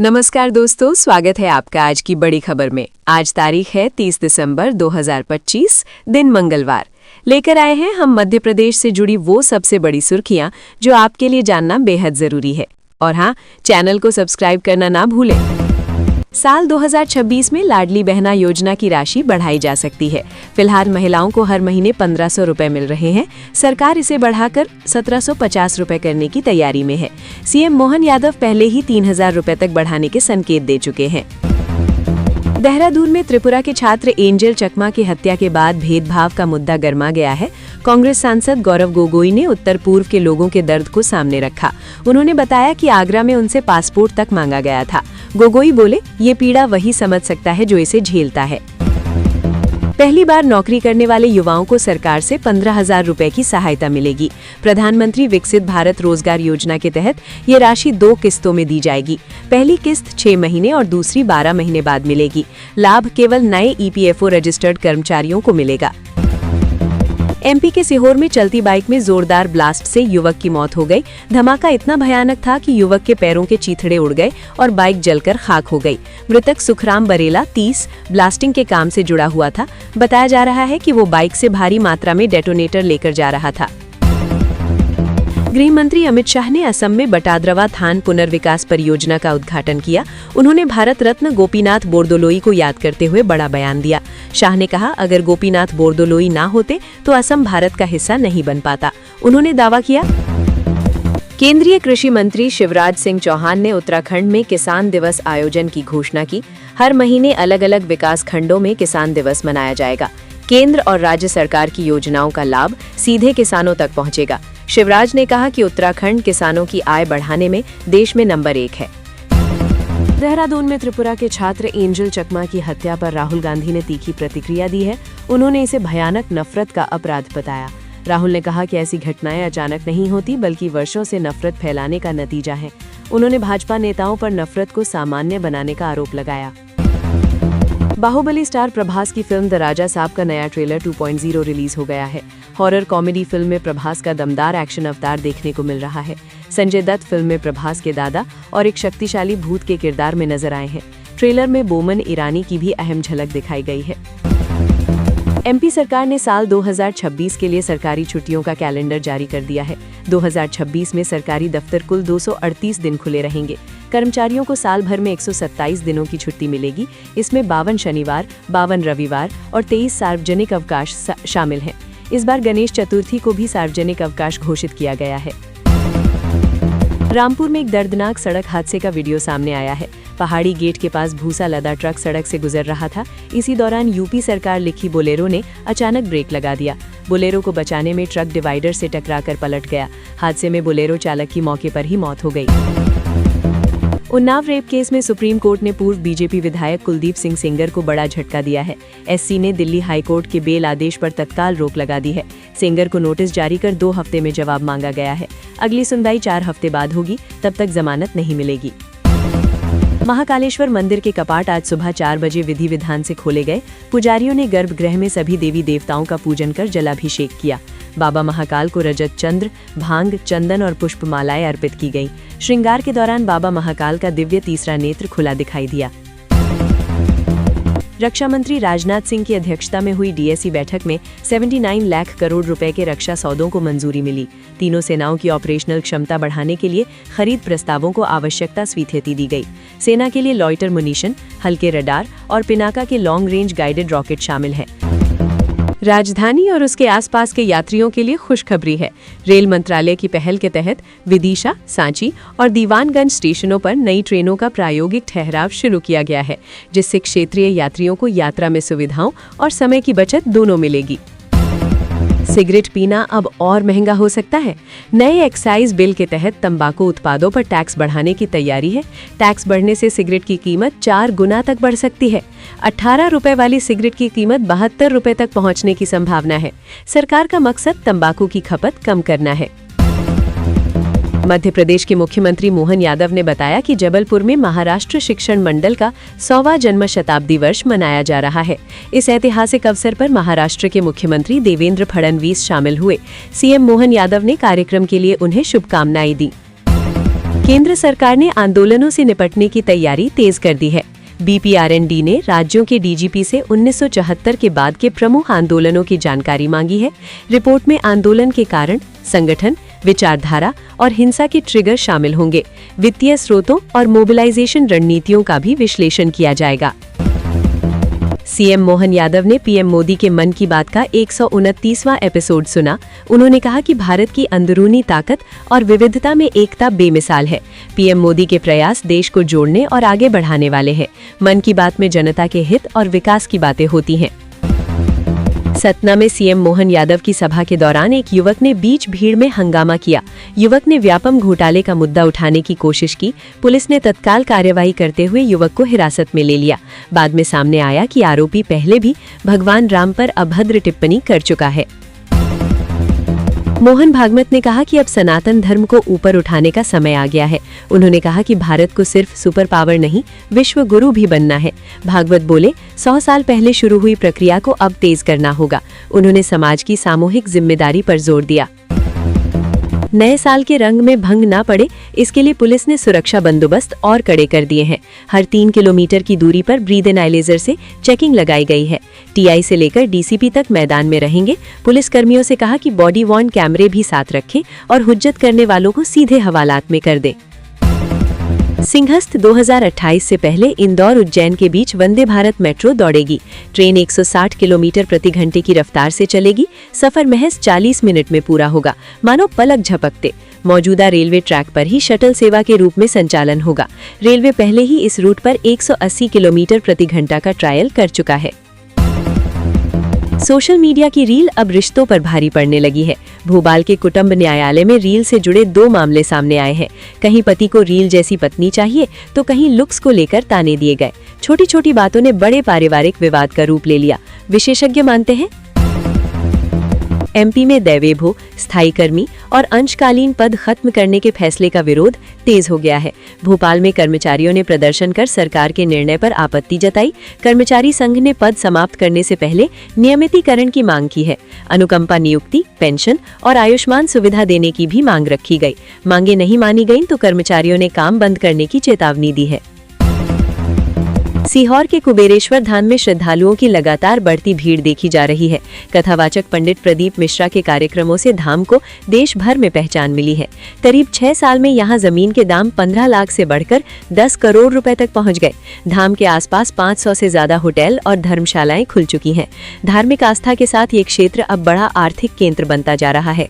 नमस्कार दोस्तों, स्वागत है आपका आज की बड़ी खबर में। आज तारीख है 30 दिसंबर 2025, दिन मंगलवार। लेकर आए हैं हम मध्य प्रदेश से जुड़ी वो सबसे बड़ी सुर्खियां जो आपके लिए जानना बेहद जरूरी है। और हाँ, चैनल को सब्सक्राइब करना ना भूलें। साल 2026 में लाडली बहना योजना की राशि बढ़ाई जा सकती है। फिलहाल महिलाओं को हर महीने 1500 रुपए मिल रहे हैं। सरकार इसे बढ़ाकर 1750 रुपए करने की तैयारी में है। सीएम मोहन यादव पहले ही 3000 रुपए तक बढ़ाने के संकेत दे चुके हैं। देहरादून में त्रिपुरा के छात्र एंजल चकमा की हत्या के बाद भेदभाव का मुद्दा गर्मा गया है। कांग्रेस सांसद गौरव गोगोई ने उत्तर पूर्व के लोगों के दर्द को सामने रखा। उन्होंने बताया कि आगरा में उनसे पासपोर्ट तक मांगा गया था। गोगोई बोले, ये पीड़ा वही समझ सकता है जो इसे झेलता है। पहली बार नौकरी करने वाले युवाओं को सरकार से 15,000 रुपए की सहायता मिलेगी। प्रधानमंत्री विकसित भारत रोजगार योजना के तहत ये राशि 2 किस्तों में दी जाएगी। पहली किस्त 6 महीने और दूसरी 12 महीने बाद मिलेगी। लाभ केवल नए ईपीएफओ रजिस्टर्ड कर्मचारियों को मिलेगा। एमपी के सीहोर में चलती बाइक में जोरदार ब्लास्ट से युवक की मौत हो गई। धमाका इतना भयानक था कि युवक के पैरों के चीथड़े उड़ गए और बाइक जलकर खाक हो गई। मृतक सुखराम बरेला 30 ब्लास्टिंग के काम से जुड़ा हुआ था। बताया जा रहा है कि वो बाइक से भारी मात्रा में डेटोनेटर लेकर जा रहा था। गृह मंत्री अमित शाह ने असम में बटाद्रवा थान पुनर्विकास परियोजना का उद्घाटन किया। उन्होंने भारत रत्न गोपीनाथ बोरदोलोई को याद करते हुए बड़ा बयान दिया। शाह ने कहा, अगर गोपीनाथ बोरदोलोई ना होते तो असम भारत का हिस्सा नहीं बन पाता। उन्होंने दावा किया। केंद्रीय कृषि मंत्री शिवराज सिंह चौहान ने उत्तराखंड में किसान दिवस आयोजन की घोषणा की। हर महीने अलग अलग विकास खंडों में किसान दिवस मनाया जाएगा। केंद्र और राज्य सरकार की योजनाओं का लाभ सीधे किसानों तक पहुंचेगा। शिवराज ने कहा कि उत्तराखंड किसानों की आय बढ़ाने में देश में नंबर 1 है। देहरादून में त्रिपुरा के छात्र एंजल चकमा की हत्या पर राहुल गांधी ने तीखी प्रतिक्रिया दी है। उन्होंने इसे भयानक नफरत का अपराध बताया। राहुल ने कहा कि ऐसी घटनाएं अचानक नहीं होती, बल्कि वर्षों से नफरत फैलाने का नतीजा है। उन्होंने भाजपा नेताओं पर नफरत को सामान्य बनाने का आरोप लगाया। बाहुबली स्टार प्रभास की फिल्म द राजा साहब का नया ट्रेलर 2.0 रिलीज हो गया है। हॉरर कॉमेडी फिल्म में प्रभास का दमदार एक्शन अवतार देखने को मिल रहा है। संजय दत्त फिल्म में प्रभास के दादा और एक शक्तिशाली भूत के किरदार में नजर आए हैं। ट्रेलर में बोमन ईरानी की भी अहम झलक दिखाई गई है। एमपी सरकार ने साल 2026 के लिए सरकारी छुट्टियों का कैलेंडर जारी कर दिया है। 2026 में सरकारी दफ्तर कुल 238 दिन खुले रहेंगे। कर्मचारियों को साल भर में 127 दिनों की छुट्टी मिलेगी। इसमें 52 शनिवार, 52 रविवार और 23 सार्वजनिक अवकाश शामिल हैं। इस बार गणेश चतुर्थी को भी सार्वजनिक अवकाश घोषित किया गया है। रामपुर में एक दर्दनाक सड़क हादसे का वीडियो सामने आया है। पहाड़ी गेट के पास भूसा लदा ट्रक सड़क से गुजर रहा था। इसी दौरान यूपी सरकार लिखी बोलेरो ने अचानक ब्रेक लगा दिया। बोलेरो को बचाने में ट्रक डिवाइडर से टकराकर पलट गया। हादसे में बोलेरो चालक की मौके पर ही मौत हो गई। उन्नाव रेप केस में सुप्रीम कोर्ट ने पूर्व बीजेपी विधायक कुलदीप सिंह सेंगर को बड़ा झटका दिया है। एससी ने दिल्ली हाईकोर्ट के बेल आदेश पर तत्काल रोक लगा दी है। सेंगर को नोटिस जारी कर 2 हफ्ते में जवाब मांगा गया है। अगली सुनवाई 4 हफ्ते बाद होगी, तब तक जमानत नहीं मिलेगी। महाकालेश्वर मंदिर के कपाट आज सुबह 4 बजे विधि विधान से खोले गए। पुजारियों ने गर्भगृह में सभी देवी देवताओं का पूजन कर जलाभिषेक किया। बाबा महाकाल को रजत चंद्र, भांग, चंदन और पुष्पमालाएं अर्पित की गई। श्रृंगार के दौरान बाबा महाकाल का दिव्य तीसरा नेत्र खुला दिखाई दिया। रक्षा मंत्री राजनाथ सिंह की अध्यक्षता में हुई डीएसी बैठक में 79 लाख करोड़ रुपए के रक्षा सौदों को मंजूरी मिली। तीनों सेनाओं की ऑपरेशनल क्षमता बढ़ाने के लिए खरीद प्रस्तावों को आवश्यकता स्वीकृति दी गई। सेना के लिए लॉयटर मुनीशन, हल्के रडार और पिनाका के लॉन्ग रेंज गाइडेड रॉकेट शामिल हैं। राजधानी और उसके आसपास के यात्रियों के लिए खुशखबरी है। रेल मंत्रालय की पहल के तहत विदिशा, सांची और दीवानगंज स्टेशनों पर नई ट्रेनों का प्रायोगिक ठहराव शुरू किया गया है, जिससे क्षेत्रीय यात्रियों को यात्रा में सुविधाओं और समय की बचत दोनों मिलेगी। सिगरेट पीना अब और महंगा हो सकता है। नए एक्साइज बिल के तहत तंबाकू उत्पादों पर टैक्स बढ़ाने की तैयारी है। टैक्स बढ़ने से सिगरेट की कीमत 4 गुना तक बढ़ सकती है। 18 रुपए वाली सिगरेट की कीमत 72 रुपए तक पहुंचने की संभावना है। सरकार का मकसद तंबाकू की खपत कम करना है। मध्य प्रदेश के मुख्यमंत्री मोहन यादव ने बताया कि जबलपुर में महाराष्ट्र शिक्षण मंडल का 100वां जन्म शताब्दी वर्ष मनाया जा रहा है। इस ऐतिहासिक अवसर पर महाराष्ट्र के मुख्यमंत्री देवेंद्र फडणवीस शामिल हुए। सीएम मोहन यादव ने कार्यक्रम के लिए उन्हें शुभकामनाएं दी। केंद्र सरकार ने आंदोलनों से निपटने की तैयारी तेज कर दी है। BPRND ने राज्यों के DGP से 1974 के बाद के प्रमुख आंदोलनों की जानकारी मांगी है। रिपोर्ट में आंदोलन के कारण, संगठन, विचारधारा और हिंसा के ट्रिगर शामिल होंगे। वित्तीय स्रोतों और मोबिलाइजेशन रणनीतियों का भी विश्लेषण किया जाएगा। CM मोहन यादव ने PM मोदी के मन की बात का 129वां एपिसोड सुना। उन्होंने कहा कि भारत की अंदरूनी ताकत और विविधता में एकता बेमिसाल है। PM मोदी के प्रयास देश को जोड़ने और आगे बढ़ाने वाले हैं। मन की बात में जनता के हित और विकास की बातें होती हैं। सतना में CM मोहन यादव की सभा के दौरान एक युवक ने बीच भीड़ में हंगामा किया। युवक ने व्यापम घोटाले का मुद्दा उठाने की कोशिश की। पुलिस ने तत्काल कार्यवाही करते हुए युवक को हिरासत में ले लिया। बाद में सामने आया कि आरोपी पहले भी भगवान राम पर अभद्र टिप्पणी कर चुका है। मोहन भागवत ने कहा कि अब सनातन धर्म को ऊपर उठाने का समय आ गया है। उन्होंने कहा कि भारत को सिर्फ सुपर पावर नहीं, विश्व गुरु भी बनना है। भागवत बोले, 100 साल पहले शुरू हुई प्रक्रिया को अब तेज करना होगा। उन्होंने समाज की सामूहिक जिम्मेदारी पर जोर दिया। नए साल के रंग में भंग ना पड़े, इसके लिए पुलिस ने सुरक्षा बंदोबस्त और कड़े कर दिए हैं। हर 3 किलोमीटर की दूरी पर ब्रीथ एनालाइजर से चेकिंग लगाई गई है। TI से लेकर DCP तक मैदान में रहेंगे। पुलिस कर्मियों से कहा कि बॉडी वॉर्न कैमरे भी साथ रखें और हुज्जत करने वालों को सीधे हवालात में कर दें। सिंहस्थ 2028 से पहले इंदौर उज्जैन के बीच वंदे भारत मेट्रो दौड़ेगी। ट्रेन 160 किलोमीटर प्रति घंटे की रफ्तार से चलेगी। सफर महज 40 मिनट में पूरा होगा, मानो पलक झपकते। मौजूदा रेलवे ट्रैक पर ही शटल सेवा के रूप में संचालन होगा। रेलवे पहले ही इस रूट पर 180 किलोमीटर प्रति घंटा का ट्रायल कर चुका है। सोशल मीडिया की रील अब रिश्तों पर भारी पड़ने लगी है। भोपाल के कुटुंब न्यायालय में रील से जुड़े 2 मामले सामने आए हैं। कहीं पति को रील जैसी पत्नी चाहिए, तो कहीं लुक्स को लेकर ताने दिए गए। छोटी छोटी बातों ने बड़े पारिवारिक विवाद का रूप ले लिया। विशेषज्ञ मानते हैं MP में दैवेभो, स्थायी कर्मी और अंशकालीन पद खत्म करने के फैसले का विरोध तेज हो गया है। भोपाल में कर्मचारियों ने प्रदर्शन कर सरकार के निर्णय पर आपत्ति जताई। कर्मचारी संघ ने पद समाप्त करने से पहले नियमितीकरण की मांग की है। अनुकंपा नियुक्ति, पेंशन और आयुष्मान सुविधा देने की भी मांग रखी गई। मांगे नहीं मानी गईं तो कर्मचारियों ने काम बंद करने की चेतावनी दी है। सीहोर के कुबेरेश्वर धाम में श्रद्धालुओं की लगातार बढ़ती भीड़ देखी जा रही है। कथावाचक पंडित प्रदीप मिश्रा के कार्यक्रमों से धाम को देश भर में पहचान मिली है। करीब 6 साल में यहां जमीन के दाम 15 लाख से बढ़कर 10 करोड़ रुपए तक पहुंच गए। धाम के आसपास 500 से ज्यादा होटल और धर्मशालाएं खुल चुकी हैं। धार्मिक आस्था के साथ ये क्षेत्र अब बड़ा आर्थिक केंद्र बनता जा रहा है।